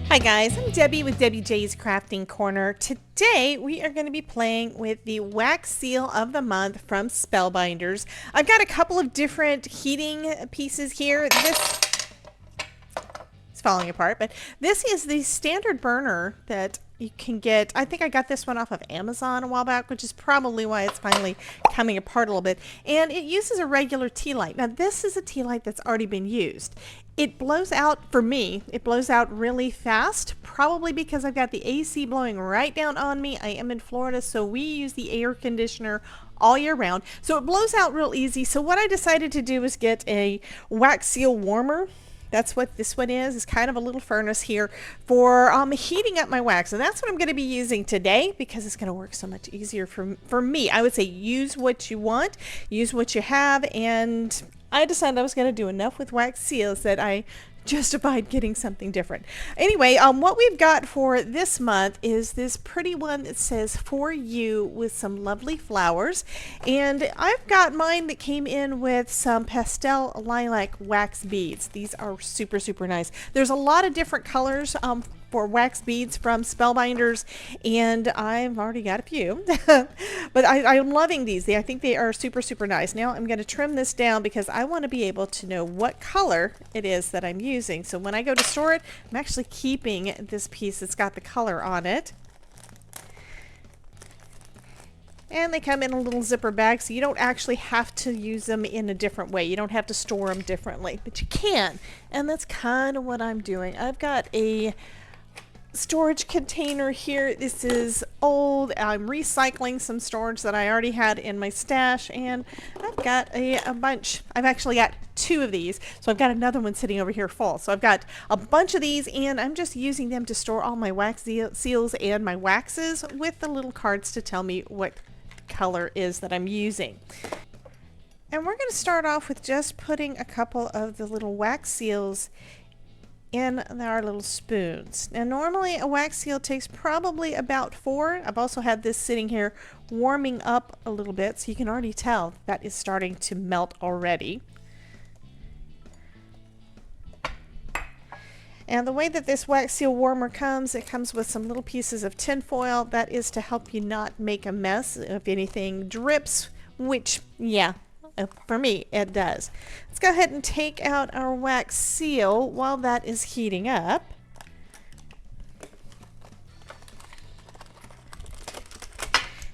Hi guys, I'm Debbie with Debbie J's Crafting Corner. Today we are going to be playing with the wax seal of the month from Spellbinders. I've got a couple of different heating pieces here. This is falling apart, but this is the standard burner that you can get. I think I got this one off of Amazon a while back, which is probably why it's finally coming apart a little bit. And it uses a regular tea light. Now this is a tea light that's already been used. It blows out, for me, it blows out really fast, probably because I've got the AC blowing right down on me. I am in Florida, so we use the air conditioner all year round. So it blows out real easy. So what I decided to do was get a wax seal warmer. That's what this one is. It's kind of a little furnace here for heating up my wax. And that's what I'm going to be using today because it's going to work so much easier for me. I would say use what you want, use what you have, and I decided I was going to do enough with wax seals that I justified getting something different. Anyway, what we've got for this month is this pretty one that says "For You" with some lovely flowers. And I've got mine that came in with some pastel lilac wax beads. These are super, super nice. There's a lot of different colors for wax beads from Spellbinders, and I've already got a few. But I'm loving these. I think they are super, super nice. Now I'm going to trim this down because I want to be able to know what color it is that I'm using. So when I go to store it, I'm actually keeping this piece that's got the color on it. And they come in a little zipper bag, so you don't actually have to use them in a different way. You don't have to store them differently, but you can. And that's kind of what I'm doing. I've got a storage container here. This is old. I'm recycling some storage that I already had in my stash, and I've got a bunch. I've actually got two of these, so I've got another one sitting over here full. So I've got a bunch of these, and I'm just using them to store all my wax seals and my waxes with the little cards to tell me what color is that I'm using. And we're going to start off with just putting a couple of the little wax seals in our little spoons. Now normally a wax seal takes probably about 4. I've also had this sitting here warming up a little bit, so you can already tell that is starting to melt already. And the way that this wax seal warmer comes, it comes with some little pieces of tin foil. That is to help you not make a mess if anything drips, which, yeah, for me, it does. Let's go ahead and take out our wax seal while that is heating up.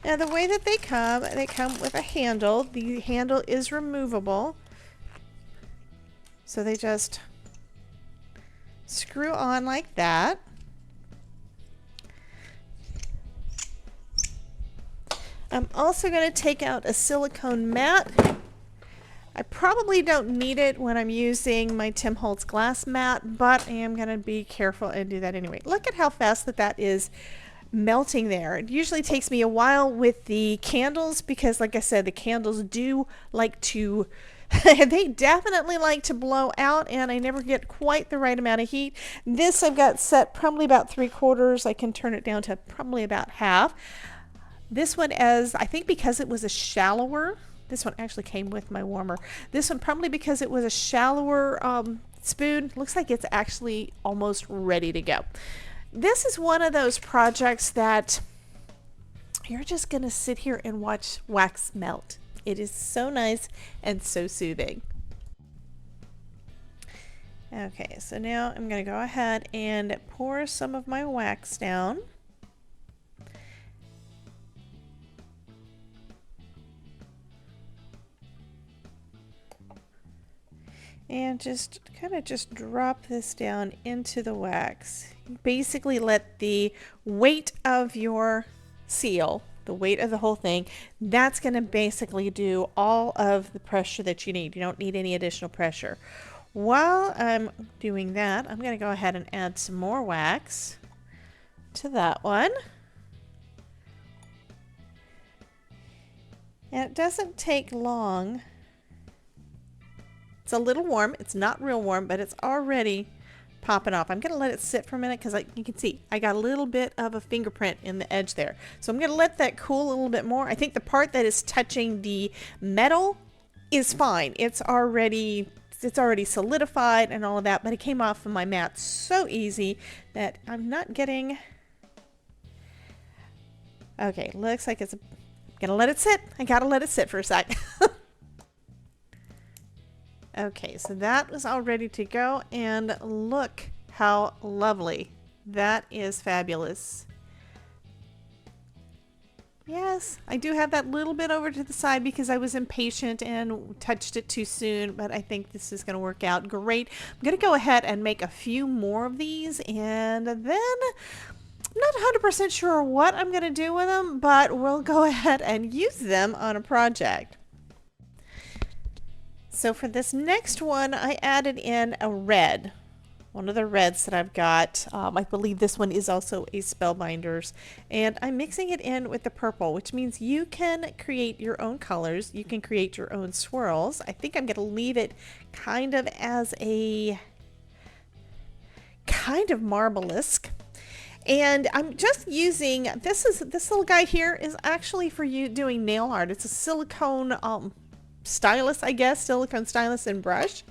Now the way that they come with a handle. The handle is removable. So they just screw on like that. I'm also going to take out a silicone mat. I probably don't need it when I'm using my Tim Holtz glass mat, but I am going to be careful and do that anyway. Look at how fast that is melting there. It usually takes me a while with the candles because, like I said, the candles do like to they definitely like to blow out, and I never get quite the right amount of heat. This I've got set probably about 3/4. I can turn it down to probably about half. This one, as I think because it was a shallower, this one actually came with my warmer. This one probably because it was a shallower spoon, looks like it's actually almost ready to go. This is one of those projects that you're just going to sit here and watch wax melt. It is so nice and so soothing. Okay, so now I'm going to go ahead and pour some of my wax down. And just kind of just drop this down into the wax. Basically let the weight of your seal, the weight of the whole thing, that's going to basically do all of the pressure that you need. You don't need any additional pressure. While I'm doing that, I'm going to go ahead and add some more wax to that one. And it doesn't take long. It's a little warm. It's not real warm, but it's already popping off. I'm going to let it sit for a minute because you can see I got a little bit of a fingerprint in the edge there. So I'm going to let that cool a little bit more. I think the part that is touching the metal is fine. It's already it's already solidified and all of that, but it came off of my mat so easy that I'm not getting... Okay, looks like it's... Gonna let it sit. I gotta let it sit for a sec. Okay, so that was all ready to go, and look how lovely. That is fabulous. Yes, I do have that little bit over to the side because I was impatient and touched it too soon, but I think this is going to work out great. I'm going to go ahead and make a few more of these, and then I'm not 100% sure what I'm going to do with them, but we'll go ahead and use them on a project. So for this next one, I added in a red. One of the reds that I've got. I believe this one is also a Spellbinders. And I'm mixing it in with the purple, which means you can create your own colors. You can create your own swirls. I think I'm going to leave it kind of as a kind of marble-esque. And I'm just using, this little guy here is actually for you doing nail art. It's a silicone stylus, I guess, silicone stylus and brush.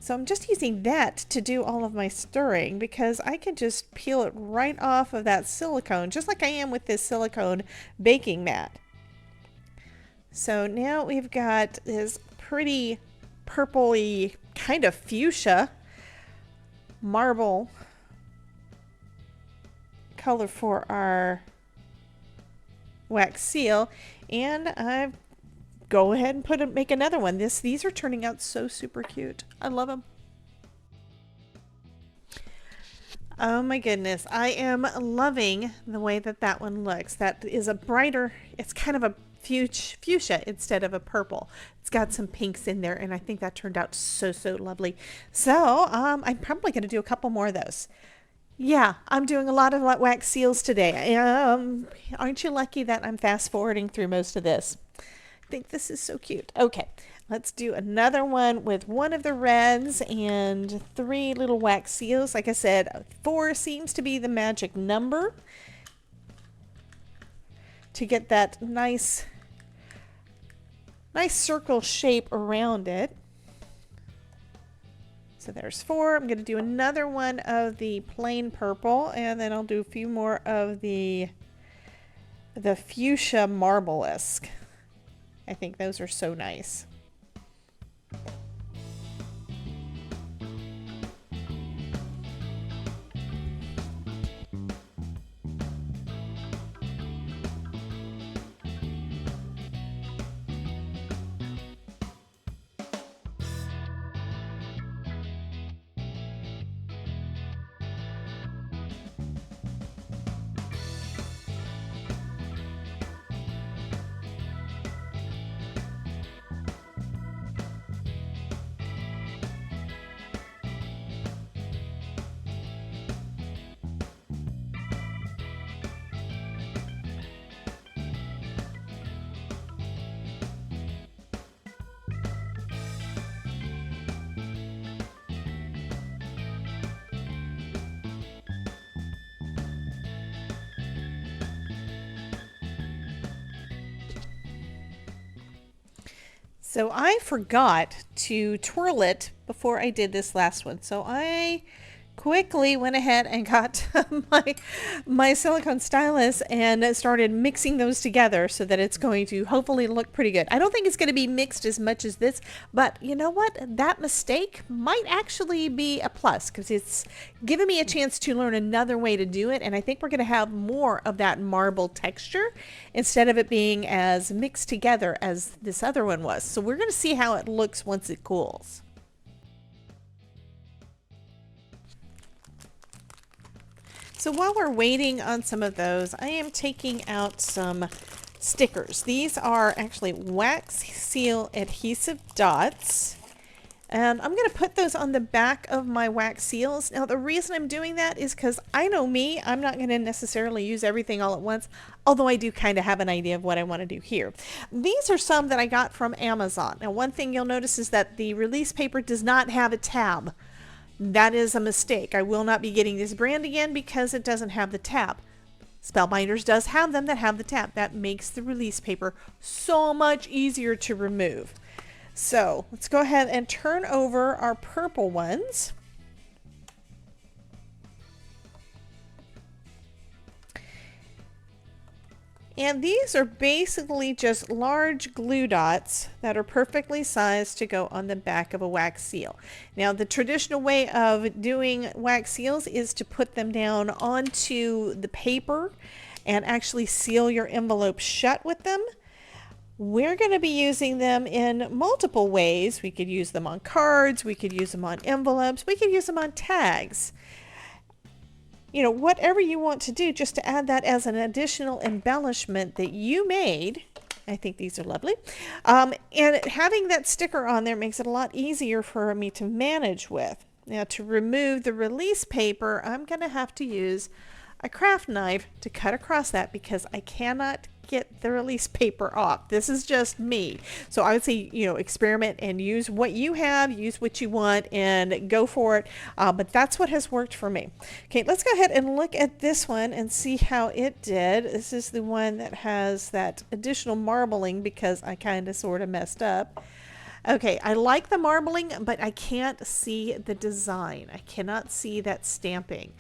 So I'm just using that to do all of my stirring because I can just peel it right off of that silicone, just like I am with this silicone baking mat. So now we've got this pretty purpley kind of fuchsia marble color for our wax seal, and I've go ahead and make another one. These are turning out so super cute. I love them. Oh my goodness, I am loving the way that one looks. That is a brighter, it's kind of a fuchsia instead of a purple. It's got some pinks in there, and I think that turned out so lovely. So I'm probably going to do a couple more of those. Yeah, I'm doing a lot of wax seals today. Aren't you lucky that I'm fast forwarding through most of this? I think this is so cute. Okay, let's do another one with one of the reds and 3 little wax seals. Like I said, 4 seems to be the magic number to get that nice circle shape around it. So there's 4. I'm going to do another one of the plain purple, and then I'll do a few more of the fuchsia marble-esque. I think those are so nice. So I forgot to twirl it before I did this last one. So I quickly went ahead and got my silicone stylus and started mixing those together so that it's going to hopefully look pretty good. I don't think it's going to be mixed as much as this, but you know what? That mistake might actually be a plus because it's given me a chance to learn another way to do it, and I think we're going to have more of that marble texture instead of it being as mixed together as this other one was. So we're going to see how it looks once it cools. So while we're waiting on some of those, I am taking out some stickers. These are actually wax seal adhesive dots. And I'm going to put those on the back of my wax seals. Now the reason I'm doing that is because I know me, I'm not going to necessarily use everything all at once, although I do kind of have an idea of what I want to do here. These are some that I got from Amazon. Now one thing you'll notice is that the release paper does not have a tab. That is a mistake. I will not be getting this brand again because it doesn't have the tab. Spellbinders does have them that have the tab. That makes the release paper so much easier to remove. So let's go ahead and turn over our purple ones. And these are basically just large glue dots that are perfectly sized to go on the back of a wax seal. Now, the traditional way of doing wax seals is to put them down onto the paper and actually seal your envelope shut with them. We're going to be using them in multiple ways. We could use them on cards, we could use them on envelopes, we could use them on tags. You know, whatever you want to do, just to add that as an additional embellishment that you made. I think these are lovely. And having that sticker on there makes it a lot easier for me to manage with. Now, to remove the release paper, I'm going to have to use a craft knife to cut across that because I cannot get the release paper off. This is just me. So I would say, you know, experiment and use what you have, use what you want, and go for it. But that's what has worked for me. Okay, let's go ahead and look at this one and see how it did. This is the one that has that additional marbling because I kind of sort of messed up. Okay, I like the marbling, but I can't see the design. I cannot see that stamping.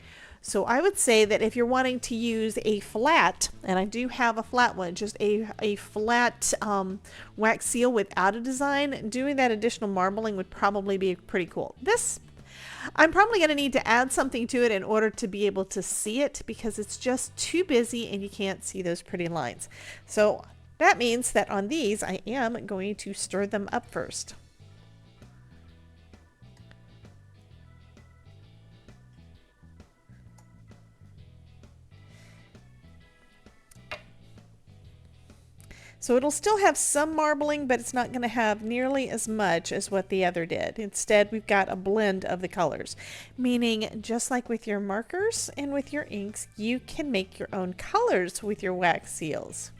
So I would say that if you're wanting to use a flat, and I do have a flat one, just a flat wax seal without a design, doing that additional marbling would probably be pretty cool. This, I'm probably going to need to add something to it in order to be able to see it because it's just too busy and you can't see those pretty lines. So that means that on these, I am going to stir them up first. So it'll still have some marbling, but it's not going to have nearly as much as what the other did. Instead, we've got a blend of the colors, meaning just like with your markers and with your inks, you can make your own colors with your wax seals.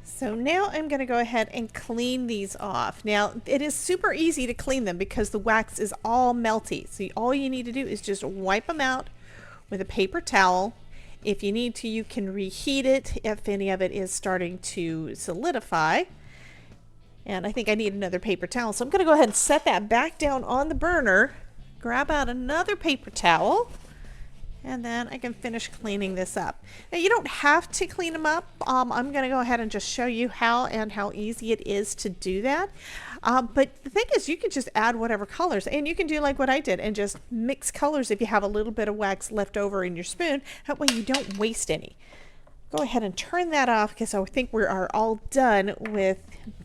So now I'm going to go ahead and clean these off. Now it is super easy to clean them because the wax is all melty. So all you need to do is just wipe them out with a paper towel. If you need to, you can reheat it if any of it is starting to solidify. And I think I need another paper towel. So I'm going to go ahead and set that back down on the burner, grab out another paper towel, and then I can finish cleaning this up. Now you don't have to clean them up. I'm going to go ahead and just show you how and how easy it is to do that. But the thing is, you can just add whatever colors, and you can do like what I did and just mix colors if you have a little bit of wax left over in your spoon. That way you don't waste any. Go ahead and turn that off because I think we are all done with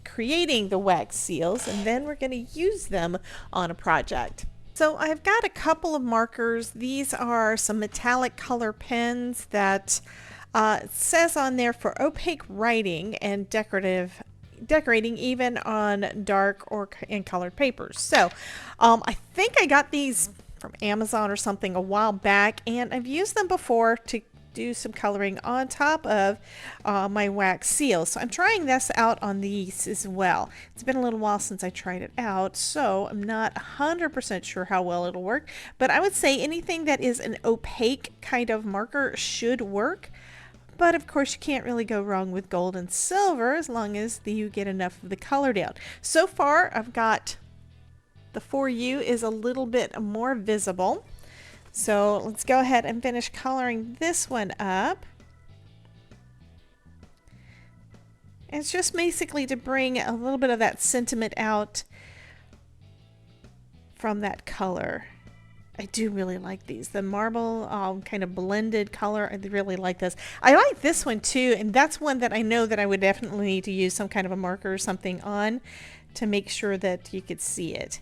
creating the wax seals, and then we're going to use them on a project. So I've got a couple of markers. These are some metallic color pens that it says on there for opaque writing and decorating even on dark or and colored papers. So I think I got these from Amazon or something a while back, and I've used them before to do some coloring on top of my wax seal. So I'm trying this out on these as well. It's been a little while since I tried it out, so I'm not 100% sure how well it'll work, but I would say anything that is an opaque kind of marker should work. But of course you can't really go wrong with gold and silver as long as you get enough of the color down. So far I've got the For You is a little bit more visible. So let's go ahead and finish coloring this one up. It's just basically to bring a little bit of that sentiment out from that color. I do really like these. The marble kind of blended color, I really like this. I like this one too, and that's one that I know that I would definitely need to use some kind of a marker or something on to make sure that you could see it.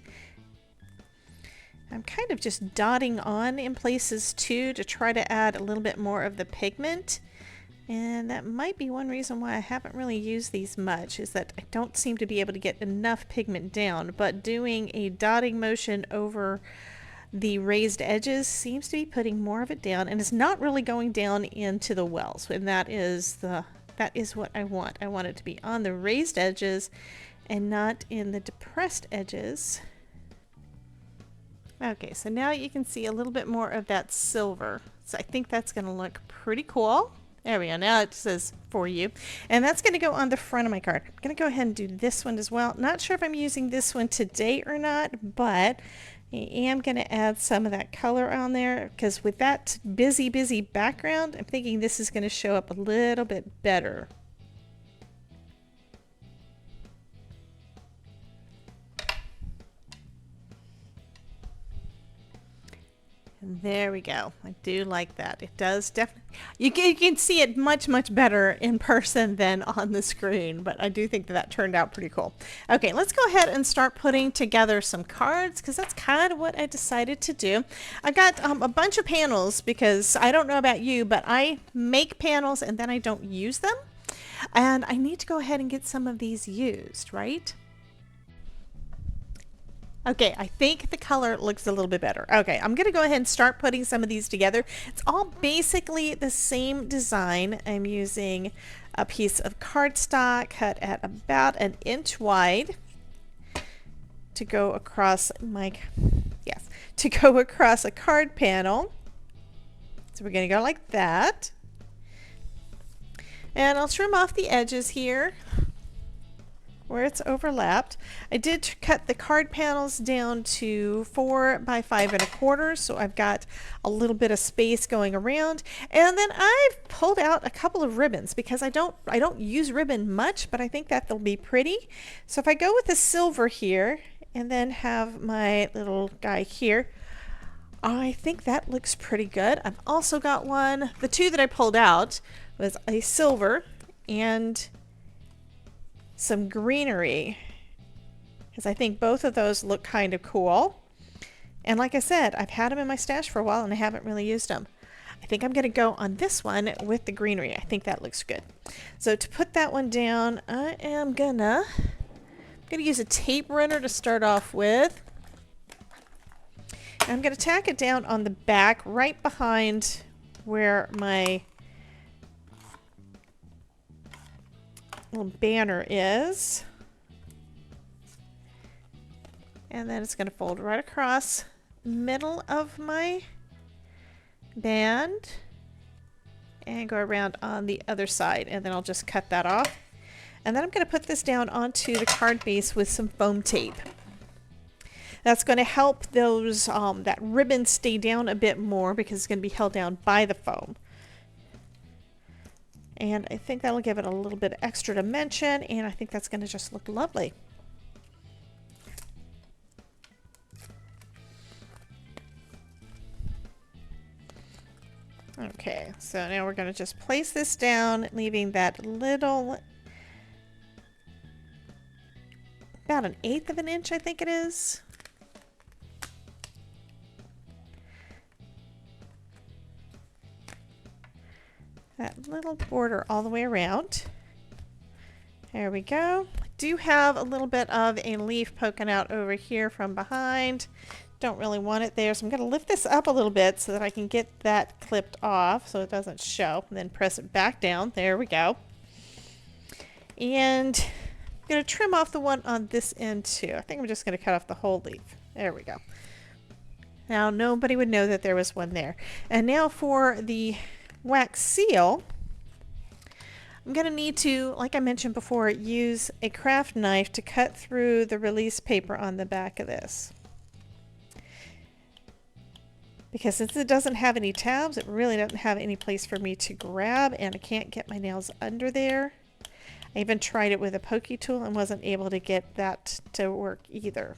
I'm kind of just dotting on in places too to try to add a little bit more of the pigment. And that might be one reason why I haven't really used these much, is that I don't seem to be able to get enough pigment down. But doing a dotting motion over the raised edges seems to be putting more of it down, and it's not really going down into the wells. And that is what I want. I want it to be on the raised edges and not in the depressed edges. Okay, so now you can see a little bit more of that silver. So I think that's going to look pretty cool. There we go. Now it says For You. And that's going to go on the front of my card. I'm going to go ahead and do this one as well. Not sure if I'm using this one today or not, but I am going to add some of that color on there because with that busy background, I'm thinking this is going to show up a little bit better. There we go. I do like that. It does definitely, you can see it much better in person than on the screen, but I do think that turned out pretty cool. Okay, let's go ahead and start putting together some cards because that's kind of what I decided to do. I got a bunch of panels because I don't know about you, but I make panels and then I don't use them. And I need to go ahead and get some of these used, right? Okay, I think the color looks a little bit better. Okay, I'm going to go ahead and start putting some of these together. It's all basically the same design. I'm using a piece of cardstock cut at about 1 inch wide to go across a card panel. So we're going to go like that. And I'll trim off the edges here where it's overlapped. I did cut the card panels down to 4 by 5 1/4, so I've got a little bit of space going around. And then I've pulled out a couple of ribbons because I don't use ribbon much, but I think that they'll be pretty. So if I go with the silver here and then have my little guy here, I think that looks pretty good. I've also got one, the two that I pulled out was a silver and some greenery, because I think both of those look kind of cool. And like I said, I've had them in my stash for a while and I haven't really used them. I think I'm going to go on this one with the greenery. I think that looks good. So to put that one down, I am gonna use a tape runner to start off with. And I'm going to tack it down on the back right behind where my little banner is, and then it's going to fold right across middle of my band and go around on the other side, and then I'll just cut that off. And then I'm going to put this down onto the card base with some foam tape. That's going to help those that ribbon stay down a bit more because it's going to be held down by the foam. And I think that'll give it a little bit of extra dimension, and I think that's going to just look lovely. Okay, so now we're going to just place this down, leaving that little, about 1/8 of an inch, I think it is. That little border all the way around. There we go. I do have a little bit of a leaf poking out over here from behind. Don't really want it there, so I'm going to lift this up a little bit so that I can get that clipped off so it doesn't show, and then press it back down. There we go. And I'm going to trim off the one on this end too. I think I'm just going to cut off the whole leaf. There we go. Now nobody would know that there was one there. And now for the wax seal, I'm going to need to, like I mentioned before, use a craft knife to cut through the release paper on the back of this. Because since it doesn't have any tabs, it really doesn't have any place for me to grab, and I can't get my nails under there. I even tried it with a pokey tool and wasn't able to get that to work either.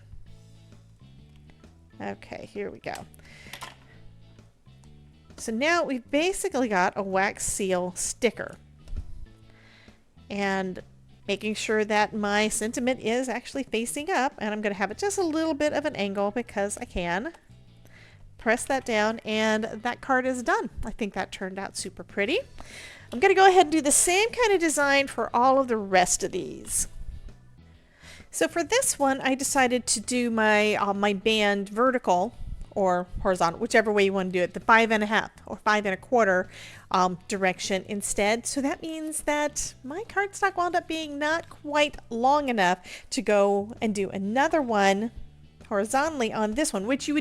Okay, here we go. So now we've basically got a wax seal sticker. And making sure that my sentiment is actually facing up, and I'm going to have it just a little bit of an angle because I can. Press that down and that card is done. I think that turned out super pretty. I'm going to go ahead and do the same kind of design for all of the rest of these. So for this one, I decided to do my my band vertical or horizontal, whichever way you want to do it, the 5.5 or 5.25 direction instead. So that means that my cardstock wound up being not quite long enough to go and do another one horizontally on this one, which you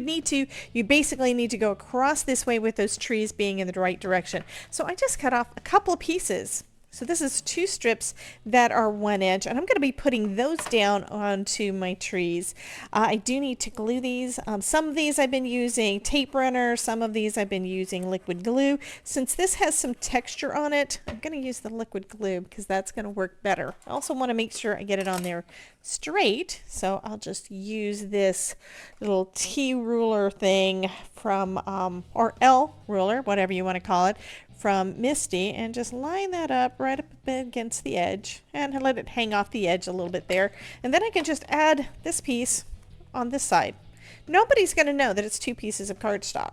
basically need to go across this way with those trees being in the right direction. So I just cut off a couple of pieces. So this is 2 strips that are 1 inch, and I'm going to be putting those down onto my trees. I do need to glue these. Some of these I've been using tape runner, some of these I've been using liquid glue. Since this has some texture on it, I'm going to use the liquid glue because that's going to work better. I also want to make sure I get it on there straight, so I'll just use this little T ruler thing from, or L ruler, whatever you want to call it, from Misty, and just line that up right up against the edge and let it hang off the edge a little bit there. And then I can just add this piece on this side. Nobody's going to know that it's 2 pieces of cardstock.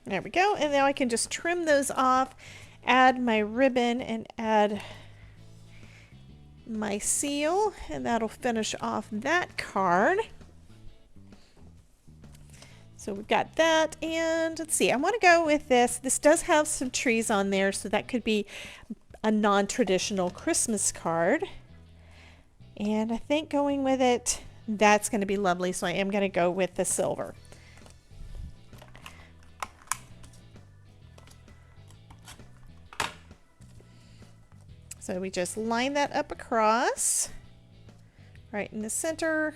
There we go. And now I can just trim those off, add my ribbon, and add my seal, and that'll finish off that card. So we've got that, and let's see, I want to go with this. This does have some trees on there, so that could be a non-traditional Christmas card. And I think going with it, that's going to be lovely, so I am going to go with the silver. So we just line that up across, right in the center.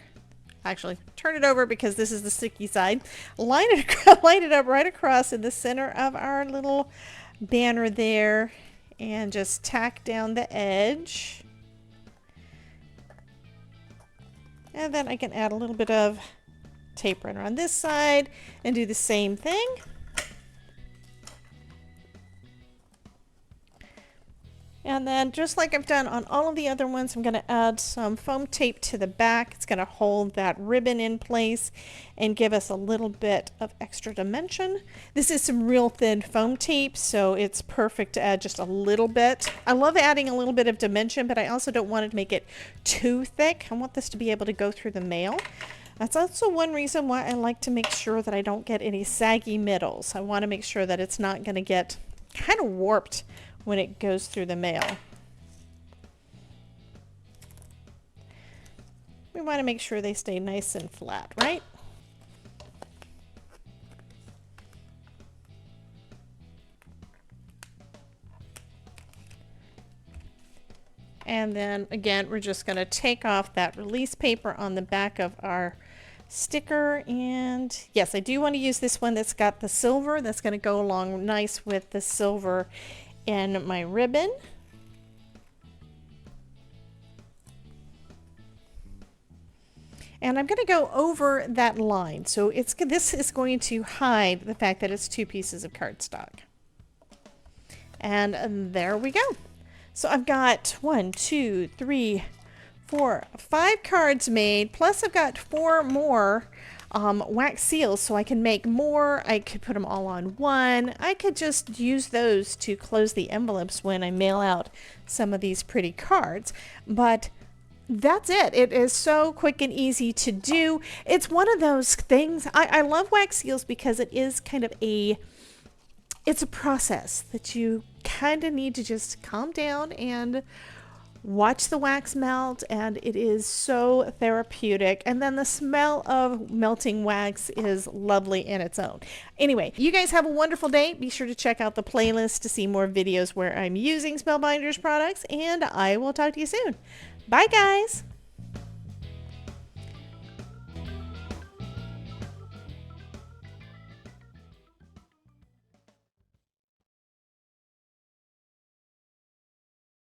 Actually, turn it over because this is the sticky side. Line it up right across in the center of our little banner there, and just tack down the edge. And then I can add a little bit of tape runner on this side and do the same thing. And then just like I've done on all of the other ones, I'm going to add some foam tape to the back. It's going to hold that ribbon in place and give us a little bit of extra dimension. This is some real thin foam tape, so it's perfect to add just a little bit. I love adding a little bit of dimension, but I also don't want to make it too thick. I want this to be able to go through the mail. That's also one reason why I like to make sure that I don't get any saggy middles. I want to make sure that it's not going to get kind of warped when it goes through the mail. We want to make sure they stay nice and flat, right? And then again, we're just going to take off that release paper on the back of our sticker. And yes, I do want to use this one that's got the silver. That's going to go along nice with the silver in my ribbon. And I'm going to go over that line. So this is going to hide the fact that it's 2 pieces of cardstock. And there we go. So I've got 1, 2, 3, 4, 5 cards made, plus I've got 4 more wax seals so I can make more. I could put them all on one. I could just use those to close the envelopes when I mail out some of these pretty cards. But that's it. It is so quick and easy to do. It's one of those things. I love wax seals because it is kind of it's a process that you kind of need to just calm down and watch the wax melt, and it is so therapeutic. And then the smell of melting wax is lovely in its own. Anyway, you guys have a wonderful day. Be sure to check out the playlist to see more videos where I'm using Spellbinders products, and I will talk to you soon. Bye, guys.